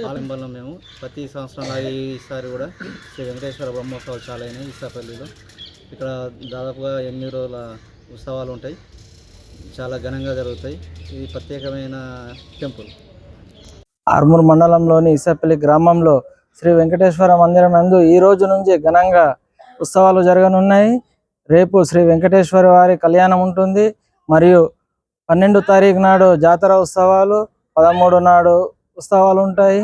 ఆలంబరంలో మేము ప్రతి సంవత్సరం ఈసారి కూడా శ్రీ వెంకటేశ్వర బ్రహ్మోత్సవాలు చాలా అయినాయి ఈసాపల్లిలో. ఇక్కడ దాదాపుగా 8 రోజుల ఉత్సవాలు ఉంటాయి, చాలా ఘనంగా జరుగుతాయి. ఇది ప్రత్యేకమైన టెంపుల్. ఆర్మూర్ మండలంలోని ఈసాపల్లి గ్రామంలో శ్రీ వెంకటేశ్వర మందిరం నందు ఈ రోజు నుంచి ఘనంగా ఉత్సవాలు జరగనున్నాయి. రేపు శ్రీ వెంకటేశ్వర వారి కళ్యాణం ఉంటుంది. మరియు 12వ తారీఖు నాడు జాతర ఉత్సవాలు, 13 నాడు ఉత్సవాలు ఉంటాయి.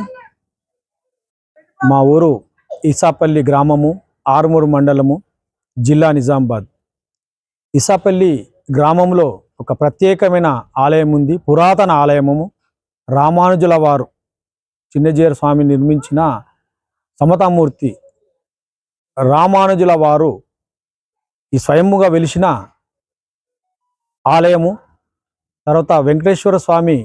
మా ఊరు ఈసాపల్లి గ్రామము, ఆర్మూర్ మండలము, జిల్లా నిజామాబాద్. ఈసాపల్లి గ్రామంలో ఒక ప్రత్యేకమైన ఆలయం ఉంది, పురాతన ఆలయము. రామానుజుల వారు చిన్నజీయర్ స్వామి నిర్మించిన సమతామూర్తి రామానుజుల వారు ఈ స్వయముగా వెలిసిన ఆలయము. తర్వాత వెంకటేశ్వర స్వామి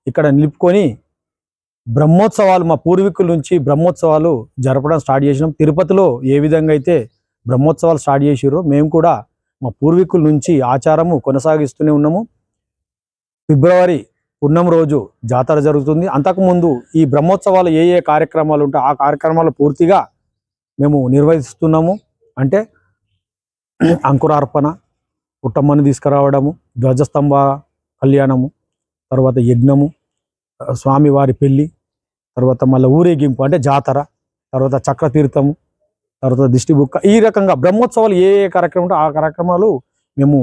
ఇక్కడ నిలుపుకొని బ్రహ్మోత్సవాలు, మా పూర్వీకుల నుంచి బ్రహ్మోత్సవాలు జరపడం స్టార్ట్ చేసినాం. తిరుపతిలో ఏ విధంగా అయితే బ్రహ్మోత్సవాలు స్టార్ట్ చేసిరో మేము కూడా మా పూర్వీకుల నుంచి ఆచారము కొనసాగిస్తూనే ఉన్నాము. ఫిబ్రవరి పున్నం రోజు జాతర జరుగుతుంది. అంతకుముందు ఈ బ్రహ్మోత్సవాలు ఏ కార్యక్రమాలు ఉంటాయో ఆ కార్యక్రమాలు పూర్తిగా మేము నిర్వహిస్తున్నాము. అంటే అంకురార్పణ, పుట్టమ్మని తీసుకురావడము, ధ్వజస్తంభ కళ్యాణము, తర్వాత యజ్ఞము, స్వామివారి పెళ్ళి, తర్వాత మళ్ళీ ఊరేగింపు అంటే జాతర, తర్వాత చక్రతీర్థము, తర్వాత దిష్టి బుక్క. ఈ రకంగా బ్రహ్మోత్సవాలు ఏ కార్యక్రమం ఉంటే ఆ కార్యక్రమాలు మేము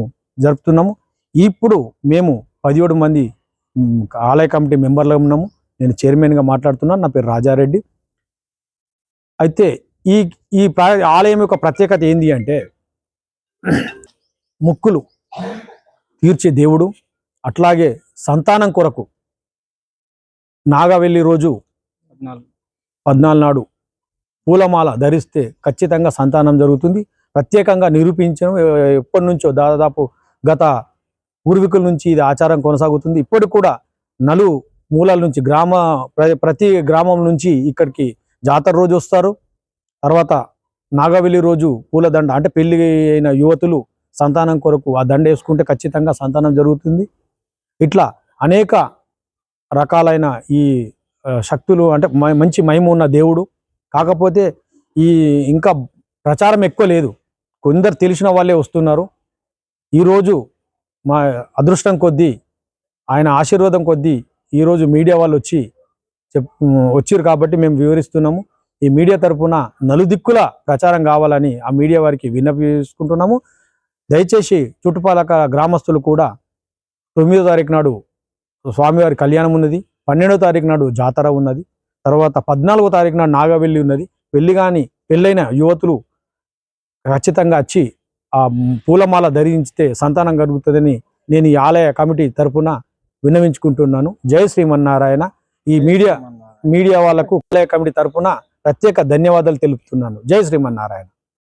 జరుపుతున్నాము. ఇప్పుడు మేము 17 మంది ఆలయ కమిటీ మెంబర్లు ఉన్నాము. నేను చైర్మన్గా మాట్లాడుతున్నాను. నా పేరు రాజారెడ్డి. అయితే ఈ ఈ ఆలయం యొక్క ప్రత్యేకత ఏంటి అంటే, ముక్కులు తీర్చే దేవుడు. అట్లాగే సంతానం కొరకు నాగవెల్లి రోజు 14 నాడు పూలమాల ధరిస్తే ఖచ్చితంగా సంతానం జరుగుతుంది. ప్రత్యేకంగా నిరూపించడం ఎప్పటి నుంచో దాదాపు గత పూర్వీకుల నుంచి ఇది ఆచారం కొనసాగుతుంది. ఇప్పటికి కూడా మూలాల నుంచి ప్రతి గ్రామం నుంచి ఇక్కడికి జాతర రోజు వస్తారు. తర్వాత నాగవెల్లి రోజు పూలదండ అంటే పెళ్లి అయిన యువతులు సంతానం కొరకు ఆ దండ వేసుకుంటే ఖచ్చితంగా సంతానం జరుగుతుంది. ఇట్లా అనేక రకాలైన ఈ శక్తులు అంటే మంచి మహిమ ఉన్న దేవుడు. కాకపోతే ఈ ఇంకా ప్రచారం ఎక్కువ లేదు, కొందరు తెలిసిన వాళ్ళే వస్తున్నారు. ఈరోజు మా అదృష్టం కొద్దీ, ఆయన ఆశీర్వాదం కొద్దీ ఈరోజు మీడియా వాళ్ళు వచ్చిరు కాబట్టి మేము వివరిస్తున్నాము. ఈ మీడియా తరఫున నలుదిక్కుల ప్రచారం కావాలని ఆ మీడియా వారికి విన్నపిస్తున్నాము. దయచేసి చుట్టుపక్కల గ్రామస్తులు కూడా 9వ తారీఖు నాడు స్వామివారి కళ్యాణం ఉన్నది, 12వ తారీఖు నాడు జాతర ఉన్నది, తర్వాత 14వ తారీఖు నాడు నాగవెల్లి ఉన్నది. పెళ్ళైన యువతులు ఖచ్చితంగా వచ్చి ఆ పూలమాల ధరించితే సంతానం కలుగుతుందని నేను ఈ ఆలయ కమిటీ తరఫున విన్నవించుకుంటున్నాను. జై శ్రీమన్నారాయణ. ఈ మీడియా వాళ్ళకు ఆలయ కమిటీ తరఫున ప్రత్యేక ధన్యవాదాలు తెలుపుతున్నాను. జై శ్రీమన్నారాయణ.